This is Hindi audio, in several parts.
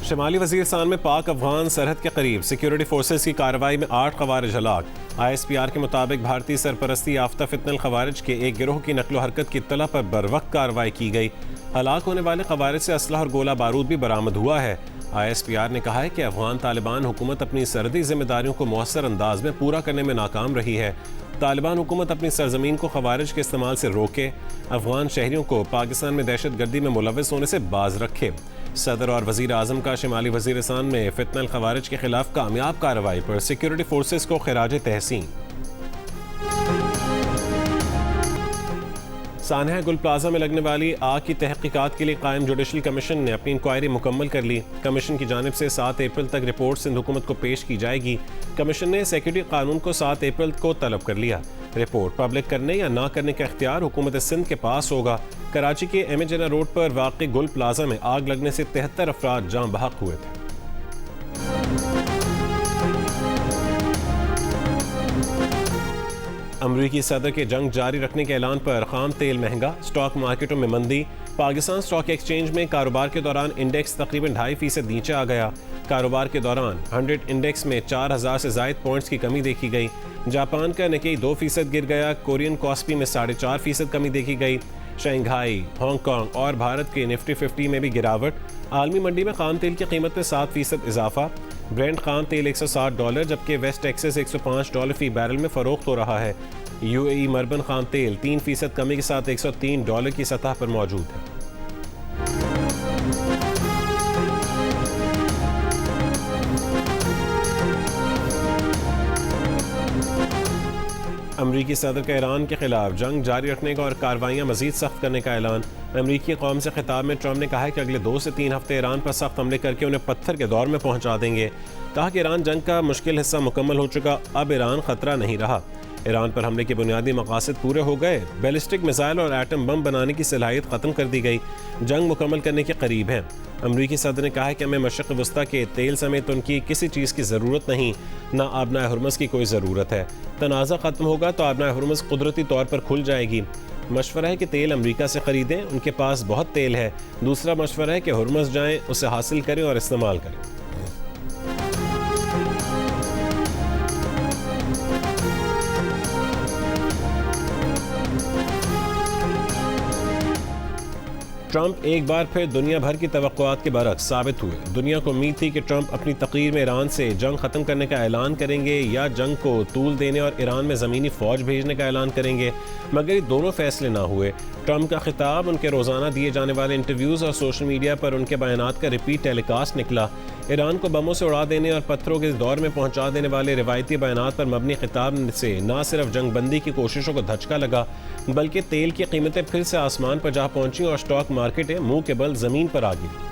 शिमाली वज़ीरिस्तान में पाक अफगान सरहद के करीब सिक्योरिटी फोर्सेस की कार्रवाई में 8 ख़वारिज हलाक। ISPR के मुताबिक भारतीय सरपरस्ती याफ्ता फितनल ख़वारिज के एक गिरोह की नकलो हरकत की इत्तला पर बरवक्त कार्रवाई की गई। हलाक होने वाले ख़वारिज से असलहा और गोला बारूद भी बरामद हुआ है। ISPR ने कहा है कि अफगान तालिबान हुकूमत अपनी सरहदी जिम्मेदारियों को मौसर अंदाज में पूरा करने में नाकाम रही है। तालिबान हुकूमत अपनी सरजमीन को ख़वारिज के इस्तेमाल से रोके, अफगान शहरियों को पाकिस्तान में दहशत गर्दी में मुलव्वस होने से बाज रखे। सदर और वज़ीर आज़म का शिमाली वज़ीरिस्तान में फितनल ख़वारिज के खिलाफ कामयाब कार्रवाई पर सिक्योरिटी फोर्सेस को खिराज तहसीन। सानहा गुल प्लाजा में लगने वाली आग की तहकीकात के लिए कायम जुडिशल कमीशन ने अपनी इंक्वायरी मुकम्मल कर ली। कमीशन की जानिब से 7 अप्रैल तक रिपोर्ट सिंध हुकूमत को पेश की जाएगी। कमीशन ने सिक्योरिटी कानून को 7 अप्रैल को तलब कर लिया। रिपोर्ट पब्लिक करने या ना करने का इख्तियार हुकूमत सिंध के पास होगा। कराची के एम ए जिन्ना रोड पर वाक़ गुल प्लाजा में आग लगने से 73 अफराद जाँ बहक हुए थे। अमरीकी सदर के जंग जारी रखने के ऐलान पर खाम तेल महंगा, स्टॉक मार्केटों में मंदी। पाकिस्तान स्टॉक एक्सचेंज में कारोबार के दौरान इंडेक्स तकरीबन 2.5% नीचे आ गया। कारोबार के दौरान 100 इंडेक्स में 4000 से ज़ायद पॉइंट्स की कमी देखी गई। जापान का निकेई 2% गिर गया। कोरियन कॉस्पी में 4.5% कमी देखी गई। शंघाई, हांगकांग और भारत के निफ्टी 50 में भी गिरावट। आलमी मंडी में खाम तेल की कीमत में 7% इजाफा। ब्रेंट खाम तेल $160 जबकि वेस्ट टेक्सास $105 फी बैरल में फरोख्त हो रहा है। UAE मरबन खाम तेल 3% कमी के साथ $103 की सतह पर मौजूद है। अमरीकी सदर का ईरान के खिलाफ जंग जारी रखने का और कार्रवाइयाँ मजीद सख्त करने का ऐलान। अमरीकी कौम से खिताब में ट्रंप ने कहा है कि अगले 2 से 3 हफ्ते ईरान पर सख्त हमले करके उन्हें पत्थर के दौर में पहुंचा देंगे। कहा कि ईरान जंग का मुश्किल हिस्सा मुकम्मल हो चुका, अब ईरान खतरा नहीं रहा। ईरान पर हमले के बुनियादी मकासद पूरे हो गए। बैलिस्टिक मिसाइल और एटम बम बनाने की सलाहियत ख़त्म कर दी गई। जंग मुकम्मल करने के करीब है। अमरीकी सदर ने कहा है कि हमें मशरिक़ वस्ता के तेल समेत उनकी किसी चीज़ की ज़रूरत नहीं, ना आबनाए हुर्मुज़ की कोई ज़रूरत है। तनाज़ा ख़त्म होगा तो आबनाए हुर्मुज़ कुदरती तौर पर खुल जाएगी। मशवरा है कि तेल अमरीका से ख़रीदें, उनके पास बहुत तेल है। दूसरा मशवरा है कि हुर्मुज़ जाएँ, उसे हासिल करें और इस्तेमाल करें। ट्रंप एक बार फिर दुनिया भर की तवक्कुआत के बरक्स साबित हुए। दुनिया को उम्मीद थी कि ट्रंप अपनी तकरीर में ईरान से जंग ख़त्म करने का ऐलान करेंगे या जंग को तूल देने और ईरान में ज़मीनी फ़ौज भेजने का ऐलान करेंगे, मगर ये दोनों फैसले ना हुए। ट्रंप का खिताब, उनके रोज़ाना दिए जाने वाले इंटरव्यूज़ और सोशल मीडिया पर उनके बयानात का रिपीट टेलीकास्ट निकला। ईरान को बमों से उड़ा देने और पत्थरों के दौर में पहुंचा देने वाले रिवायती बयानात पर मबनी खिताब से न सिर्फ जंग बंदी की कोशिशों को धचका लगा, बल्कि तेल की कीमतें फिर से आसमान पर जा पहुंची और स्टॉक मार्केटें मुंह के बल जमीन पर आ गिरी।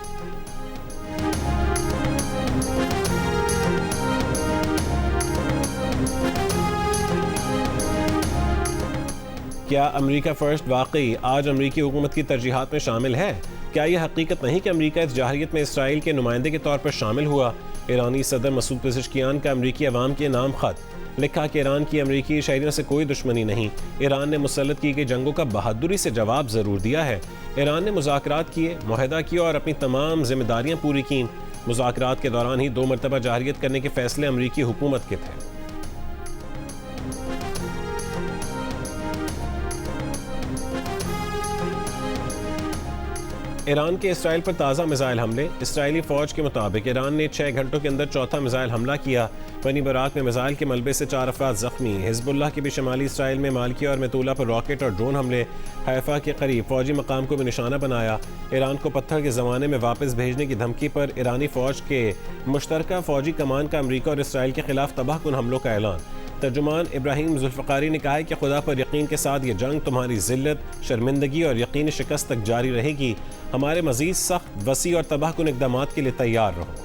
क्या अमेरिका फर्स्ट वाकई आज अमेरिकी हुकूमत की तरजीहात में शामिल है? क्या यह हकीकत नहीं कि अमेरिका इस जाहिरियत में इसराइल के नुमाइंदे के तौर पर शामिल हुआ? ईरानी सदर मसूद पेज़ेश्कियान का अमेरिकी अवाम के नाम खत। लिखा कि ईरान की अमेरिकी शहरियों से कोई दुश्मनी नहीं। ईरान ने मुसल्लत की गई जंगों का बहादुरी से जवाब ज़रूर दिया है। ईरान ने मुज़ाकरात किए, मुआहदा किया और अपनी तमाम जिम्मेदारियाँ पूरी की। मुज़ाकरात के दौरान ही 2 मरतबा जाहिरियत करने के फैसले अमेरिकी हुकूमत के थे। ईरान के इसराइल पर ताज़ा मिसाइल हमले। इसराइली फ़ौज के मुताबिक ईरान ने 6 घंटों के अंदर चौथा मिसाइल हमला किया। बनी बराक में मिसाइल के मलबे से 4 अफराद ज़ख्मी। हिज़्बुल्लाह के भी शमाली इसराइल में मालकिया और मेतूला पर रॉकेट और ड्रोन हमले। हैफा के करीब फ़ौजी मकाम को भी निशाना बनाया। ईरान को पत्थर के ज़माने में वापस भेजने की धमकी पर ईरानी फ़ौज के मुश्तरका फ़ौजी कमान का अमरीका और इसराइल के खिलाफ तबाहकुन हमलों का ऐलान। तर्जुमान इब्राहिम जुल्फ़िकारी ने कहा है कि खुदा पर यकीन के साथ ये जंग तुम्हारी ज़िल्लत, शर्मिंदगी और यकीनी शिकस्त तक जारी रहेगी। हमारे मज़ीद सख्त, वसी और तबाहकुन इक़दामात के लिए तैयार रहो।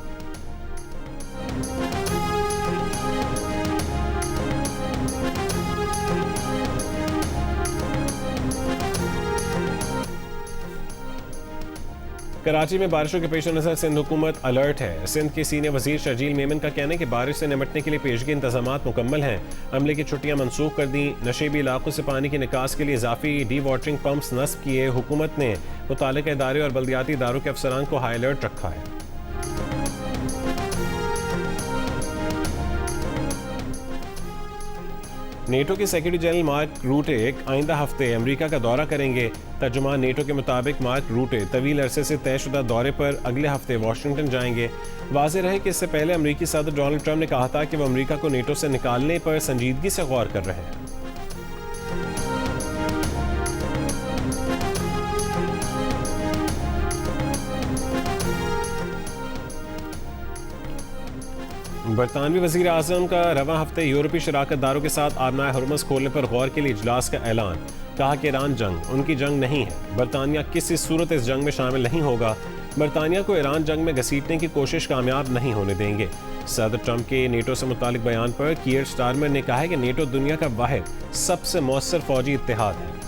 कराची में बारिशों के पेश नज़र सिंध हुकूमत अलर्ट है। सिंध के सीनियर वजीर शर्जील मेमन का कहना है कि बारिश से निपटने के लिए पेशगी इंतजामात मुकम्मल हैं। अमले की छुट्टियां मनसूख कर दी। नशेबी इलाकों से पानी की निकास के लिए इजाफी डी वाटरिंग पंप्स नस्ब किए। हुकूमत ने मुताल्लिका इदारे और बल्दियाती इदारों के अफसरान को हाई अलर्ट रखा है। नेटो के सेक्रेटरी जनरल मार्क रूटे आइंदा हफ्ते अमेरिका का दौरा करेंगे। तर्जुमान नेटो के मुताबिक मार्क रूटे तवील अरसे से तयशुदा दौरे पर अगले हफ्ते वाशिंगटन जाएंगे। वाज़ेह रहे कि इससे पहले अमेरिकी सदर डोनाल्ड ट्रंप ने कहा था कि वह अमेरिका को नेटो से निकालने पर संजीदगी से गौर कर रहे हैं। बरतानवी वज़ीर आज़म का रवां हफ्ते यूरोपीय शराकतदारों के साथ आबनाए हुर्मुज़ खोलने पर गौर के लिए इजलास का ऐलान। कहा कि ईरान जंग उनकी जंग नहीं है, बरतानिया किसी सूरत इस जंग में शामिल नहीं होगा। बरतानिया को ईरान जंग में घसीटने की कोशिश कामयाब नहीं होने देंगे। सदर ट्रंप के नेटो से मुतालिक बयान पर कीयर स्टारमर ने कहा है कि नेटो दुनिया का वाहिद सबसे मौसर फौजी इत्तेहाद है।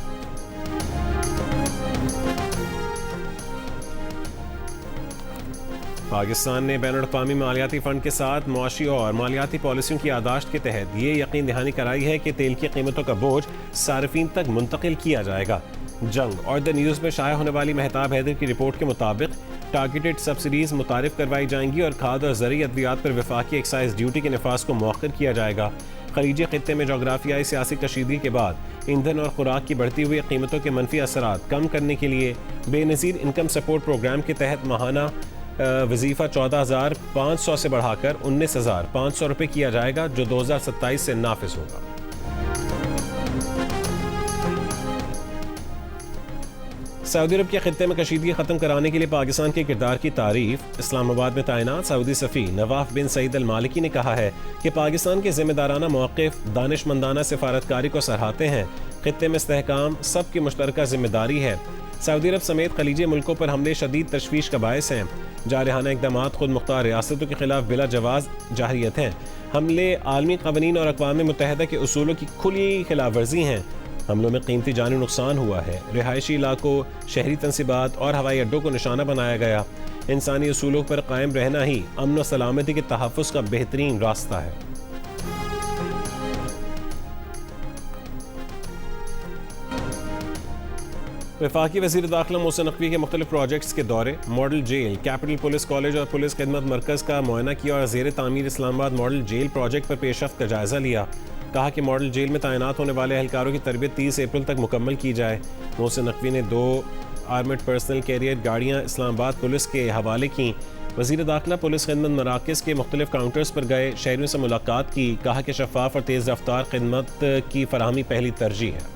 पाकिस्तान ने बैनुल-अक़वामी मालियाती फ़ंड के साथ मुआशी और मालियाती पॉलिसियों की याददाश्त के तहत ये यकीन दहानी कराई है कि तेल की कीमतों का बोझ सार्फिन तक मुंतकिल किया जाएगा। जंग और द न्यूज़ में शाया होने वाली मेहताब हैदर की रिपोर्ट के मुताबिक टारगेटेड सब्सिडीज मुतारिफ करवाई जाएंगी और खाद और ज़रूरी अद्वियात पर वफाकी एक्साइज ड्यूटी के नफाज को मौखर किया जाएगा। खलीजी खित्ते में जोग्राफियाई सियासी कशीदगी के बाद ईंधन और खुराक की बढ़ती हुई कीमतों के मनफी असरात कम करने के लिए बेनज़ीर इनकम सपोर्ट प्रोग्राम के तहत माहाना वजीफ़ा 14,500 से बढ़ाकर 19,500 रुपये किया जाएगा, जो 2027 से नाफिज होगा। सऊदी अरब के खित्ते में कशीदगी ख़त्म कराने के लिए पाकिस्तान के किरदार की तारीफ। इस्लामाबाद में तैनात सऊदी सफ़ी नवाफ बिन सईद अल मालिकी ने कहा है कि पाकिस्तान के ज़िम्मेदाराना मौक़िफ़ दानिशमंदाना सफारतकारी को सराहते हैं। खित्ते में इस्तेहकाम सबकी मुश्तरका ज़िम्मेदारी है। सऊदी अरब समेत खलीजी मुल्कों पर हमले शदीद तशवीश का बायस हैं। जारहाना इक़दाम खुद मुख्तार रियासतों के खिलाफ बिला जवाज़ जाहिरियत हैं। हमले आलमी क़वानीन और अक़वाम मुत्तहिदा के उसूलों की खुली खिलाफ वर्जी हैं। हमलों में कीमती जानी नुकसान हुआ है। रिहायशी इलाकों, शहरी तंसीबात और हवाई अड्डों को निशाना बनाया गया। इंसानी उसूलों पर कायम रहना ही अमन व सलामती के तहफ़्फ़ुज़ का बेहतरीन रास्ता है। वफाकी वज़ीर दाखिला मोहसिन नकवी के मुख्तलिफ प्रोजेक्ट्स के दौरे। Model jail, capital police college और पुलिस खिदमत मरकज़ का मुआयना किया और ज़ेर तामीर इस्लामाबाद मॉडल जेल प्रोजेक्ट पर पेशरफ्त का जायज़ा लिया। कहा कि मॉडल जेल में तैनात होने वाले एहलकारों की तरबियत 30 अप्रैल तक मुकम्मल की जाए। मोहसिन नकवी ने 2 आर्मड पर्सनल कैरियर गाड़ियाँ इस्लामाबाद पुलिस के हवाले की। वज़ीर दाखिला पुलिस खिदमत मराकज़ के मुख्तलिफ काउंटर्स पर गए, शहरियों से मुलाकात की। कहा कि शफाफ और तेज़ रफ्तार खिदमत की फराहमी पहली तरजीह है।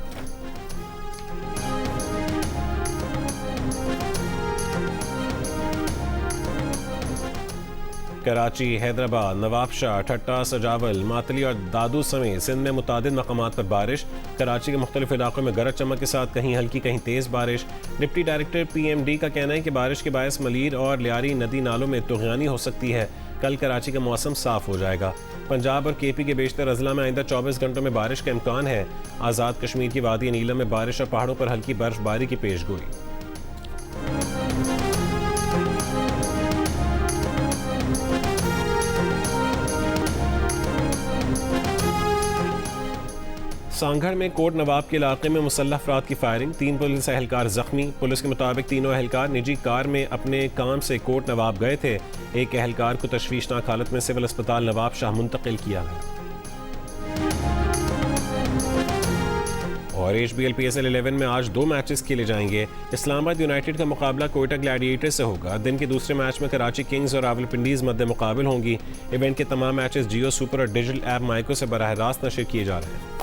कराची, हैदराबाद, नवाबशाह, ठट्टा, सजावल, मातली और दादू समेत सिंध में मुतादिद मकामात पर बारिश। कराची के मुख्तलिफ इलाकों में गरज चमक के साथ कहीं हल्की कहीं तेज़ बारिश। डिप्टी डायरेक्टर PMD का कहना है कि बारिश के बायस मलीर और लियारी नदी नालों में तुग़यानी हो सकती है। कल कराची का मौसम साफ हो जाएगा। पंजाब और KP के बेशतर अजला में आइंदा 24 घंटों में बारिश का इम्कान है। आज़ाद कश्मीर की वादी नीलम में बारिश और पहाड़ों पर हल्की बर्फबारी की पेशगोई। सांगढ़ में कोट नवाब के इलाके में मुसल्लह अफराद की फायरिंग, 3 पुलिस एहलकार जख्मी। पुलिस के मुताबिक तीनों एहलकार निजी कार में अपने काम से कोट नवाब गए थे। एक एहलकार को तशवीशनाक हालत में सिविल अस्पताल नवाब शाह मुंतकिल किया गया। और HBL PSL 11 में आज 2 मैचेस खेले जाएंगे। इस्लामाबाद यूनाइटेड का मुकाबला कोयटा ग्लैडिएटर से होगा। दिन के दूसरे मैच में कराची किंग्स और रावलपिंडीज मध्य मुकाबल होंगी। इवेंट के तमाम मैचेस जियो सुपर और डिजिटल ऐप माइको से बराह रास्त नशर किए जा रहे हैं।